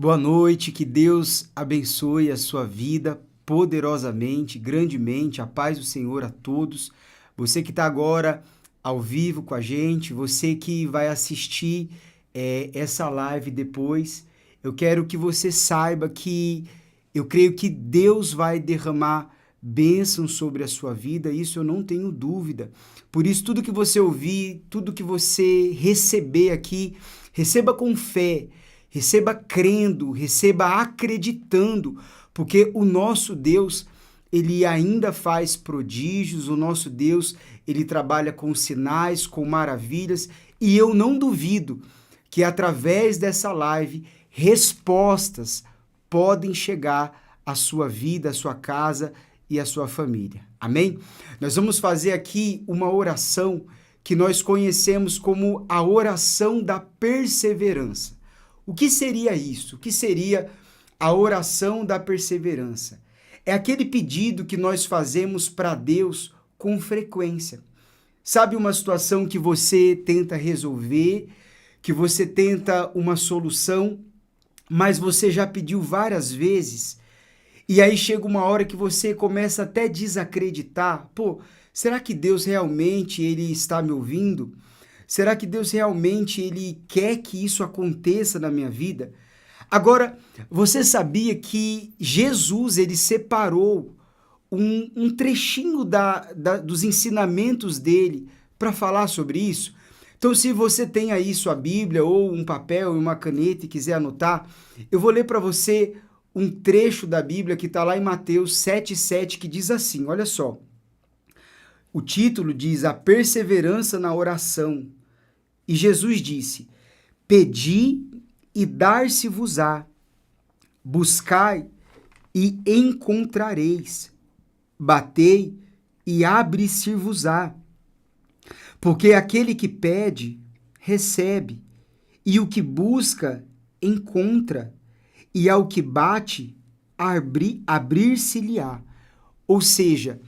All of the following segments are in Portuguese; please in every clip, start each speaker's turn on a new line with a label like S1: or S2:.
S1: Boa noite, que Deus abençoe a sua vida poderosamente, grandemente, a paz do Senhor a todos. Você que está agora ao vivo com a gente, você que vai assistir essa live depois, eu quero que você saiba que eu creio que Deus vai derramar bênçãos sobre a sua vida, isso eu não tenho dúvida. Por isso, tudo que você ouvir, tudo que você receber aqui, receba com fé. Receba crendo, receba acreditando, porque o nosso Deus, ele ainda faz prodígios, o nosso Deus, ele trabalha com sinais, com maravilhas, e eu não duvido que através dessa live, respostas podem chegar à sua vida, à sua casa e à sua família. Amém? Nós vamos fazer aqui uma oração que nós conhecemos como a oração da perseverança. O que seria isso? O que seria a oração da perseverança? É aquele pedido que nós fazemos para Deus com frequência. Sabe uma situação que você tenta resolver, que você tenta uma solução, mas você já pediu várias vezes, e aí chega uma hora que você começa até a desacreditar. Pô, será que Deus realmente ele está me ouvindo? Será que Deus realmente ele quer que isso aconteça na minha vida? Agora, você sabia que Jesus ele separou um trechinho dos ensinamentos dele para falar sobre isso? Então, se você tem aí sua Bíblia ou um papel e uma caneta e quiser anotar, eu vou ler para você um trecho da Bíblia que está lá em Mateus 7,7, que diz assim, olha só. O título diz A Perseverança na Oração. E Jesus disse, pedi e dar-se-vos-á, buscai e encontrareis, batei e abre-se-vos-á. Porque aquele que pede, recebe, e o que busca, encontra, e ao que bate, abrir-se-lhe-á. Ou seja,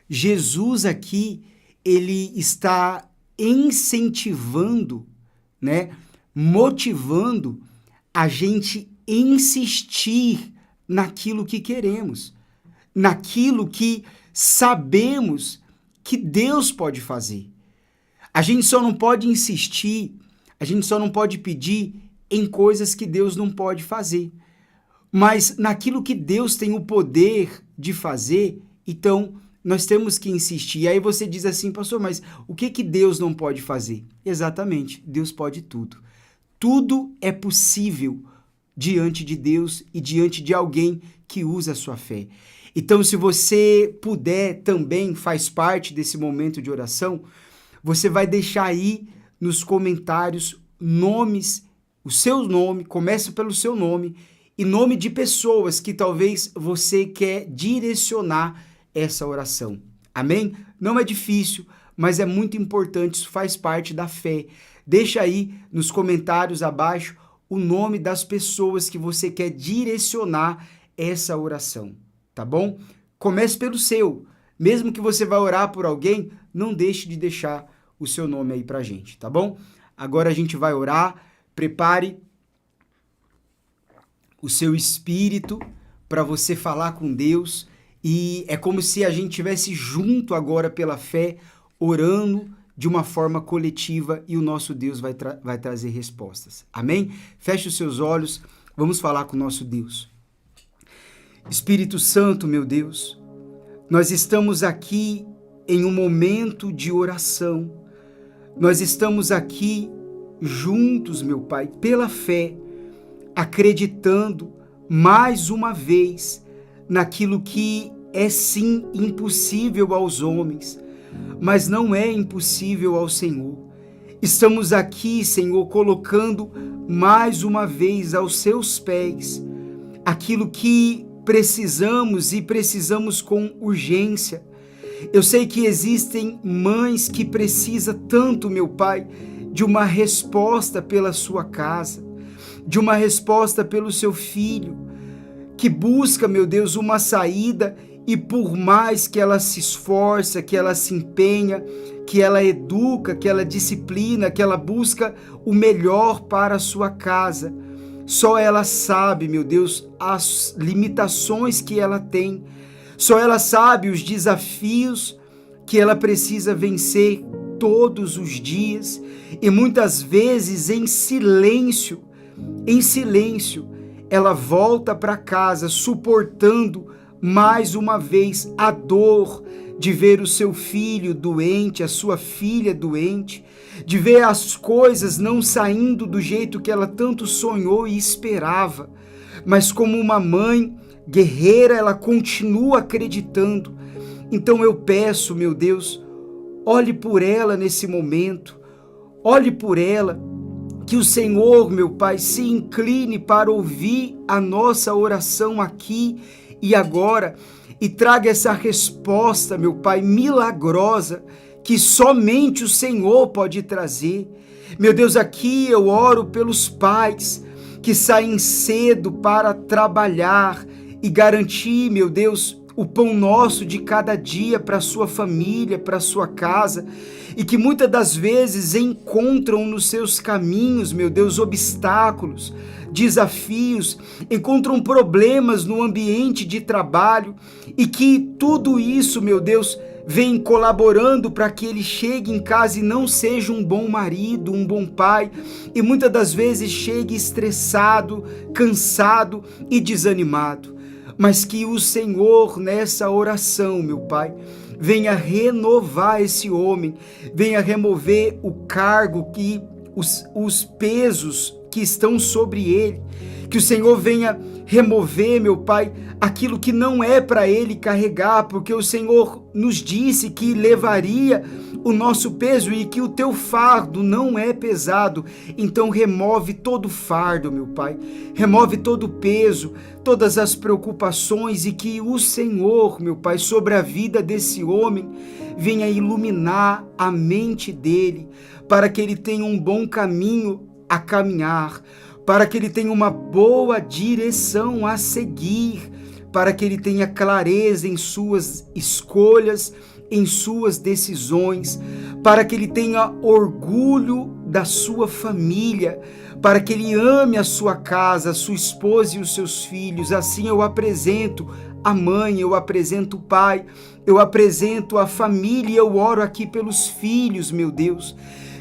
S1: Jesus aqui, ele está incentivando, né, motivando a gente insistir naquilo que queremos, naquilo que sabemos que Deus pode fazer. A gente só não pode insistir, a gente só não pode pedir em coisas que Deus não pode fazer. Mas naquilo que Deus tem o poder de fazer, então nós temos que insistir. E aí você diz assim, pastor, mas o que Deus não pode fazer? Exatamente, Deus pode tudo. Tudo é possível diante de Deus e diante de alguém que usa a sua fé. Então, se você puder também, faz parte desse momento de oração, você vai deixar aí nos comentários nomes, o seu nome, começa pelo seu nome, e nome de pessoas que talvez você quer direcionar essa oração. Amém? Não é difícil, mas é muito importante, isso faz parte da fé. Deixa aí nos comentários abaixo o nome das pessoas que você quer direcionar essa oração, tá bom? Comece pelo seu. Mesmo que você vá orar por alguém, não deixe de deixar o seu nome aí pra gente, tá bom? Agora a gente vai orar, prepare o seu espírito para você falar com Deus. E é como se a gente estivesse junto agora pela fé, orando de uma forma coletiva e o nosso Deus vai trazer respostas. Amém? Feche os seus olhos, vamos falar com o nosso Deus. Espírito Santo, meu Deus, nós estamos aqui em um momento de oração. Nós estamos aqui juntos, meu Pai, pela fé, acreditando mais uma vez naquilo que é sim impossível aos homens, mas não é impossível ao Senhor. Estamos aqui, Senhor, colocando mais uma vez aos seus pés aquilo que precisamos e precisamos com urgência. Eu sei que existem mães que precisam tanto, meu Pai, de uma resposta pela sua casa, de uma resposta pelo seu filho, que busca, meu Deus, uma saída e por mais que ela se esforça, que ela se empenha, que ela educa, que ela disciplina, que ela busca o melhor para a sua casa, Só ela sabe, meu Deus, as limitações que ela tem. Só ela sabe os desafios que ela precisa vencer todos os dias. E muitas vezes em silêncio, ela volta para casa suportando mais uma vez a dor de ver o seu filho doente, a sua filha doente, de ver as coisas não saindo do jeito que ela tanto sonhou e esperava. Mas como uma mãe guerreira, ela continua acreditando. Então eu peço, meu Deus, olhe por ela nesse momento, olhe por ela, que o Senhor, meu Pai, se incline para ouvir a nossa oração aqui e agora, e traga essa resposta, meu Pai, milagrosa, que somente o Senhor pode trazer. Meu Deus, aqui eu oro pelos pais que saem cedo para trabalhar e garantir, meu Deus, o pão nosso de cada dia para a sua família, para a sua casa, e que muitas das vezes encontram nos seus caminhos, meu Deus, obstáculos, desafios, encontram problemas no ambiente de trabalho, e que tudo isso, meu Deus, vem colaborando para que ele chegue em casa e não seja um bom marido, um bom pai, e muitas das vezes chegue estressado, cansado e desanimado. Mas que o Senhor, nessa oração, meu Pai, venha renovar esse homem, venha remover o cargo, os pesos que estão sobre ele, que o Senhor venha remover, meu Pai, aquilo que não é para ele carregar, porque o Senhor nos disse que levaria o nosso peso e que o teu fardo não é pesado. Então remove todo o fardo, meu Pai, remove todo o peso, todas as preocupações, e que o Senhor, meu Pai, sobre a vida desse homem, venha iluminar a mente dele, para que ele tenha um bom caminho a caminhar, para que ele tenha uma boa direção a seguir, para que ele tenha clareza em suas escolhas, em suas decisões, para que ele tenha orgulho da sua família, para que ele ame a sua casa, a sua esposa e os seus filhos. Assim eu apresento a mãe, eu apresento o pai, eu apresento a família, e eu oro aqui pelos filhos, meu Deus,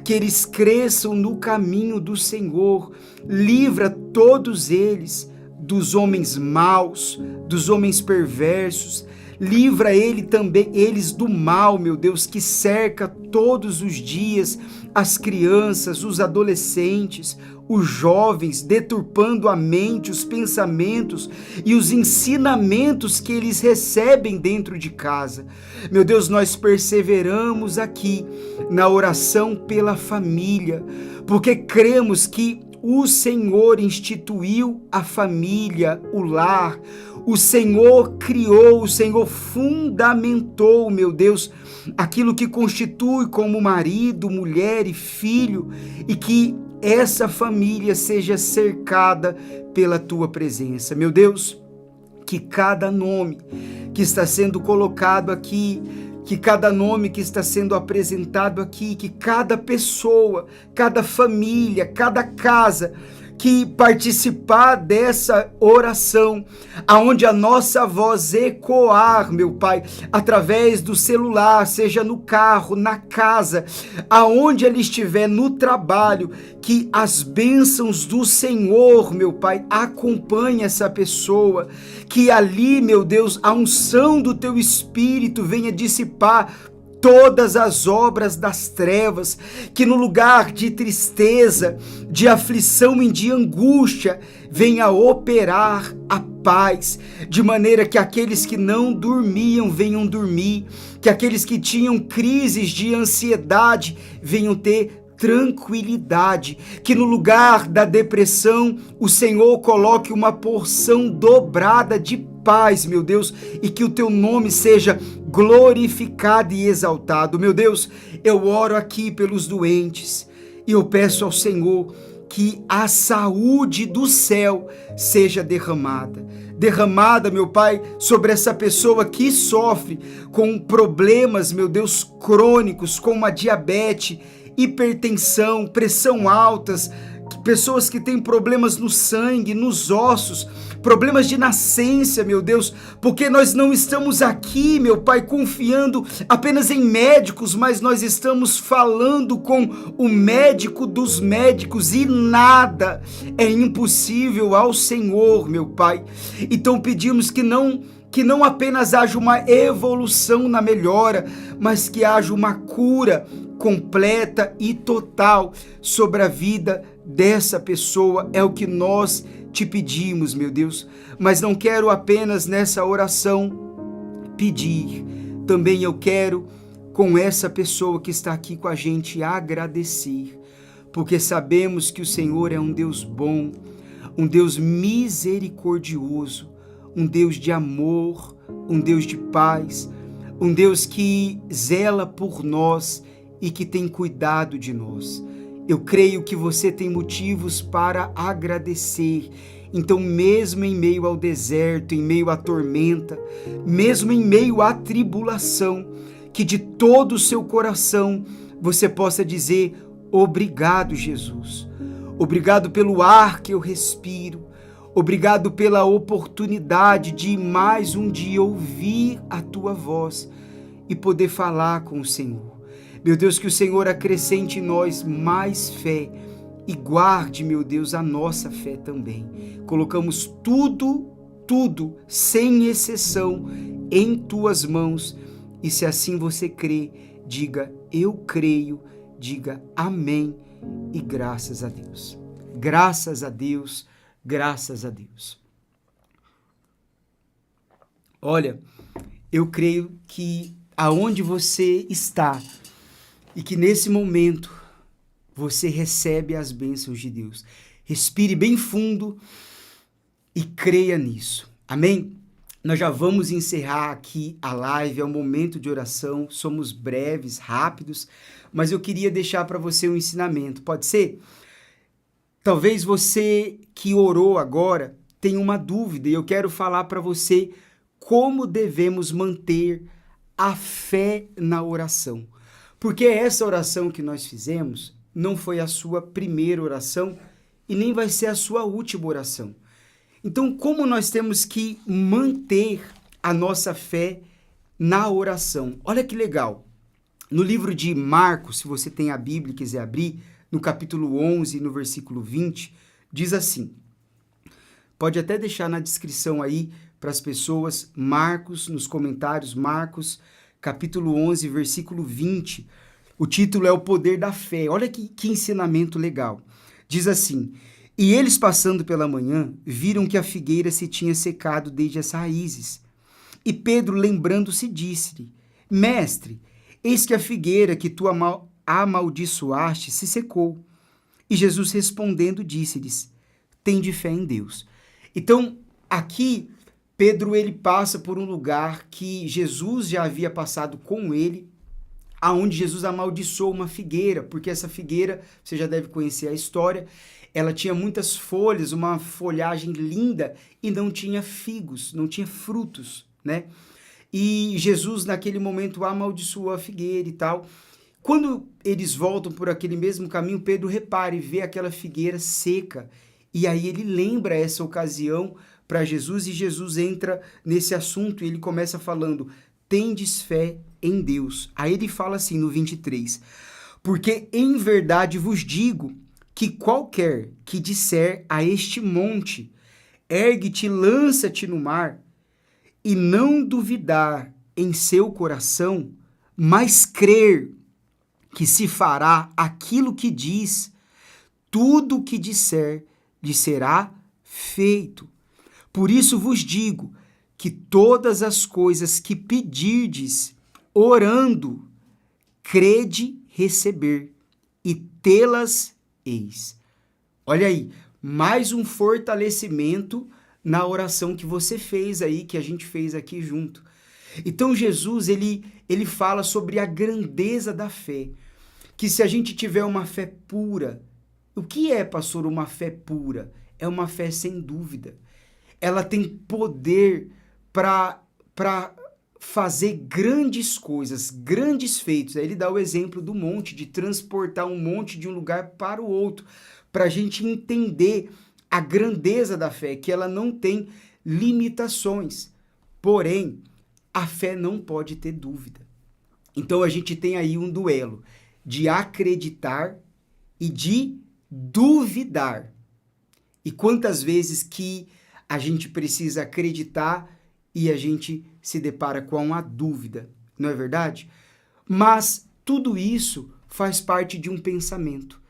S1: que eles cresçam no caminho do Senhor. Livra todos eles dos homens maus, dos homens perversos. Livra eles do mal, meu Deus, que cerca todos os dias as crianças, os adolescentes, os jovens, deturpando a mente, os pensamentos e os ensinamentos que eles recebem dentro de casa. Meu Deus, nós perseveramos aqui na oração pela família, porque cremos que o Senhor instituiu a família, o lar. O Senhor criou, o Senhor fundamentou, meu Deus, aquilo que constitui como marido, mulher e filho, e que essa família seja cercada pela tua presença. Meu Deus, que cada nome que está sendo colocado aqui, que cada nome que está sendo apresentado aqui, que cada pessoa, cada família, cada casa que participar dessa oração, aonde a nossa voz ecoar, meu Pai, através do celular, seja no carro, na casa, aonde ele estiver, no trabalho, que as bênçãos do Senhor, meu Pai, acompanhe essa pessoa, que ali, meu Deus, a unção do Teu Espírito venha dissipar todas as obras das trevas, que no lugar de tristeza, de aflição e de angústia, venha operar a paz, de maneira que aqueles que não dormiam venham dormir, que aqueles que tinham crises de ansiedade venham ter tranquilidade, que no lugar da depressão o Senhor coloque uma porção dobrada de paz, meu Deus, e que o teu nome seja glorificado e exaltado. Meu Deus, eu oro aqui pelos doentes e eu peço ao Senhor que a saúde do céu seja derramada, meu Pai, sobre essa pessoa que sofre com problemas, meu Deus, crônicos, como a diabetes, hipertensão, pressão altas, pessoas que têm problemas no sangue, nos ossos, problemas de nascença, meu Deus, porque nós não estamos aqui, meu Pai, confiando apenas em médicos, mas nós estamos falando com o médico dos médicos e nada é impossível ao Senhor, meu Pai. Então pedimos que não apenas haja uma evolução na melhora, mas que haja uma cura completa e total sobre a vida dessa pessoa. É o que nós te pedimos, meu Deus. Mas não quero apenas nessa oração pedir, também eu quero com essa pessoa que está aqui com a gente agradecer, porque sabemos que o Senhor é um Deus bom, um Deus misericordioso, um Deus de amor, um Deus de paz, um Deus que zela por nós e que tem cuidado de nós. Eu creio que você tem motivos para agradecer. Então, mesmo em meio ao deserto, em meio à tormenta, mesmo em meio à tribulação, que de todo o seu coração você possa dizer: obrigado, Jesus. Obrigado pelo ar que eu respiro. Obrigado pela oportunidade de mais um dia ouvir a tua voz e poder falar com o Senhor. Meu Deus, que o Senhor acrescente em nós mais fé e guarde, meu Deus, a nossa fé também. Colocamos tudo, sem exceção, em tuas mãos. E se assim você crê, diga: eu creio, diga amém e graças a Deus. Graças a Deus, graças a Deus. Olha, eu creio que aonde você está e que nesse momento você recebe as bênçãos de Deus. Respire bem fundo e creia nisso. Amém? Nós já vamos encerrar aqui a live, é um momento de oração, somos breves, rápidos, mas eu queria deixar para você um ensinamento, pode ser? Talvez você que orou agora tenha uma dúvida e eu quero falar para você como devemos manter a fé na oração. Porque essa oração que nós fizemos não foi a sua primeira oração e nem vai ser a sua última oração. Então, como nós temos que manter a nossa fé na oração? Olha que legal. No livro de Marcos, se você tem a Bíblia e quiser abrir, no capítulo 11, no versículo 20, diz assim. Pode até deixar na descrição aí para as pessoas, Marcos, nos comentários, Marcos, capítulo 11, versículo 20. O título é O Poder da Fé. Olha que ensinamento legal. Diz assim: e eles, passando pela manhã, viram que a figueira se tinha secado desde as raízes. E Pedro, lembrando-se, disse-lhe: Mestre, eis que a figueira que tu amaldiçoaste se secou. E Jesus, respondendo, disse-lhes: tende fé em Deus. Então, aqui, Pedro ele passa por um lugar que Jesus já havia passado com ele, aonde Jesus amaldiçoou uma figueira, porque essa figueira, você já deve conhecer a história, ela tinha muitas folhas, uma folhagem linda e não tinha figos, não tinha frutos, né? E Jesus naquele momento amaldiçoou a figueira e tal. Quando eles voltam por aquele mesmo caminho, Pedro repara e vê aquela figueira seca. E aí ele lembra essa ocasião para Jesus e Jesus entra nesse assunto e ele começa falando: tendes fé em Deus. Aí ele fala assim no 23, porque em verdade vos digo que qualquer que disser a este monte, ergue-te, lança-te no mar, e não duvidar em seu coração, mas crer que se fará aquilo que diz, tudo o que disser lhe será feito. Por isso vos digo que todas as coisas que pedirdes, orando, crede receber, e tê-las eis. Olha aí, mais um fortalecimento na oração que você fez aí, que a gente fez aqui junto. Então Jesus, ele fala sobre a grandeza da fé, que se a gente tiver uma fé pura, o que é, pastor, uma fé pura? É uma fé sem dúvida. Ela tem poder para fazer grandes coisas, grandes feitos. Aí ele dá o exemplo do monte, de transportar um monte de um lugar para o outro, para a gente entender a grandeza da fé, que ela não tem limitações. Porém, a fé não pode ter dúvida. Então a gente tem aí um duelo de acreditar e de duvidar. E quantas vezes que a gente precisa acreditar e a gente se depara com a dúvida, não é verdade? Mas tudo isso faz parte de um pensamento.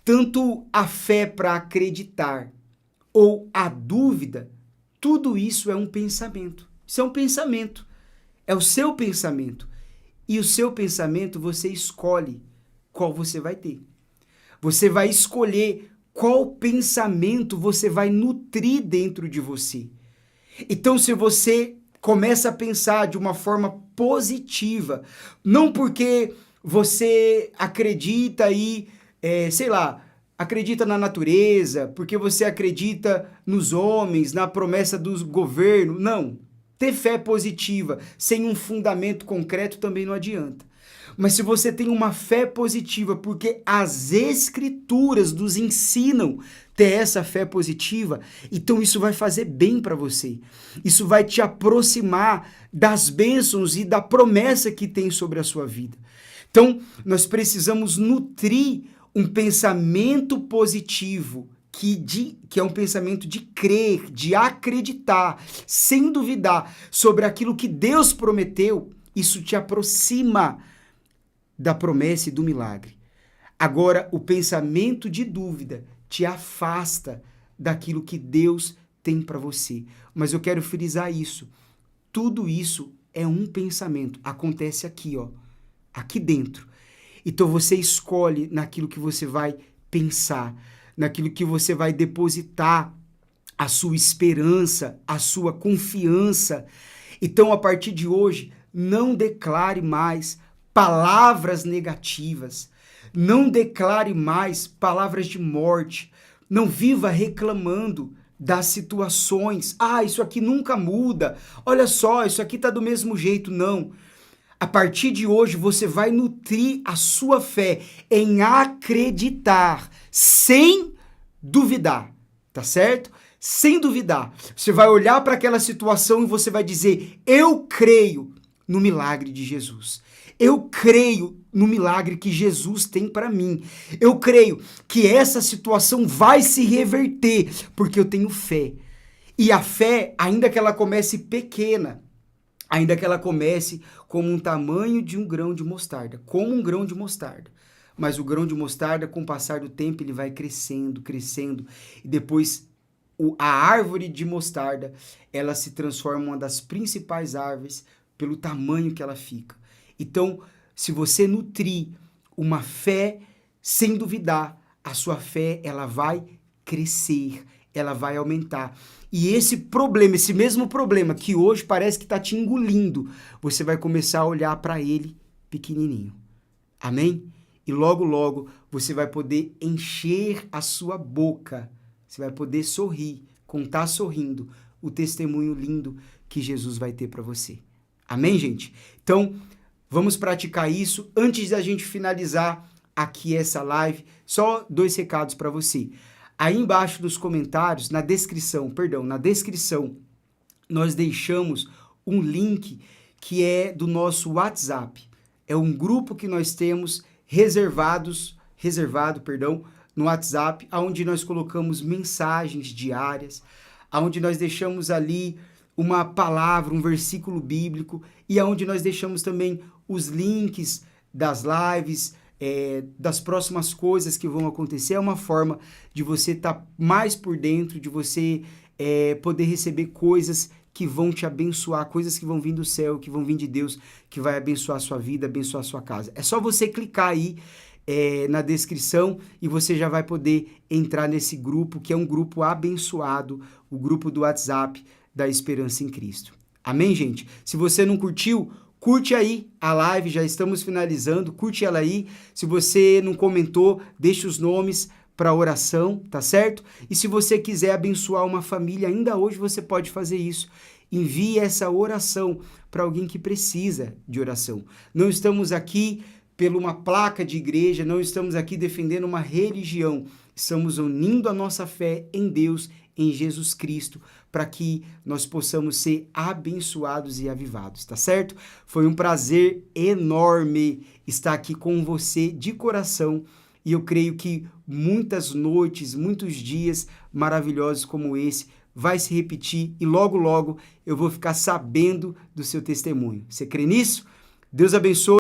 S1: Tanto a fé para acreditar ou a dúvida, tudo isso é um pensamento. Isso é um pensamento. É o seu pensamento. E o seu pensamento você escolhe qual você vai ter. Você vai escolher qual pensamento você vai nutrir dentro de você. Então, se você começa a pensar de uma forma positiva, não porque você acredita acredita na natureza, porque você acredita nos homens, na promessa do governo, não. Ter fé positiva sem um fundamento concreto também não adianta. Mas se você tem uma fé positiva, porque as escrituras nos ensinam ter essa fé positiva, então isso vai fazer bem para você. Isso vai te aproximar das bênçãos e da promessa que tem sobre a sua vida. Então, nós precisamos nutrir um pensamento positivo, que é um pensamento de crer, de acreditar, sem duvidar sobre aquilo que Deus prometeu. Isso te aproxima da promessa e do milagre. Agora, o pensamento de dúvida te afasta daquilo que Deus tem para você. Mas eu quero frisar isso. Tudo isso é um pensamento. Acontece aqui, ó, aqui dentro. Então você escolhe naquilo que você vai pensar, naquilo que você vai depositar a sua esperança, a sua confiança. Então, a partir de hoje, não declare mais palavras negativas, não declare mais palavras de morte, não viva reclamando das situações. Ah, isso aqui nunca muda, olha só, isso aqui tá do mesmo jeito. Não. A partir de hoje, você vai nutrir a sua fé em acreditar, sem duvidar, tá certo? Sem duvidar. Você vai olhar para aquela situação e você vai dizer: eu creio no milagre de Jesus. Eu creio no milagre que Jesus tem para mim. Eu creio que essa situação vai se reverter, porque eu tenho fé. E a fé, ainda que ela comece pequena, ainda que ela comece como um tamanho de um grão de mostarda, como um grão de mostarda. Mas o grão de mostarda, com o passar do tempo, ele vai crescendo, crescendo, e depois a árvore de mostarda, ela se transforma em uma das principais árvores pelo tamanho que ela fica. Então, se você nutrir uma fé sem duvidar, a sua fé, ela vai crescer, ela vai aumentar. E esse problema, esse mesmo problema que hoje parece que está te engolindo, você vai começar a olhar para ele pequenininho. Amém? E logo, logo, você vai poder encher a sua boca. Você vai poder sorrir, contar sorrindo o testemunho lindo que Jesus vai ter para você. Amém, gente? Então, vamos praticar isso. Antes da gente finalizar aqui essa live, só 2 recados para você. Aí embaixo dos comentários, na descrição, nós deixamos um link que é do nosso WhatsApp. É um grupo que nós temos reservado no WhatsApp, onde nós colocamos mensagens diárias, onde nós deixamos ali uma palavra, um versículo bíblico, e onde nós deixamos também os links das lives, das próximas coisas que vão acontecer. É uma forma de você estar mais por dentro, de você poder receber coisas que vão te abençoar, coisas que vão vir do céu, que vão vir de Deus, que vai abençoar a sua vida, abençoar a sua casa. É só você clicar aí na descrição e você já vai poder entrar nesse grupo, que é um grupo abençoado, o grupo do WhatsApp da Esperança em Cristo. Amém, gente? Se você não curtiu, curte aí a live, já estamos finalizando, curte ela aí. Se você não comentou, deixa os nomes para oração, tá certo? E se você quiser abençoar uma família, ainda hoje você pode fazer isso. Envie essa oração para alguém que precisa de oração. Não estamos aqui por uma placa de igreja, não estamos aqui defendendo uma religião, estamos unindo a nossa fé em Deus, em Jesus Cristo, para que nós possamos ser abençoados e avivados, tá certo? Foi um prazer enorme estar aqui com você de coração e eu creio que muitas noites, muitos dias maravilhosos como esse vai se repetir e logo, logo eu vou ficar sabendo do seu testemunho. Você crê nisso? Deus abençoe.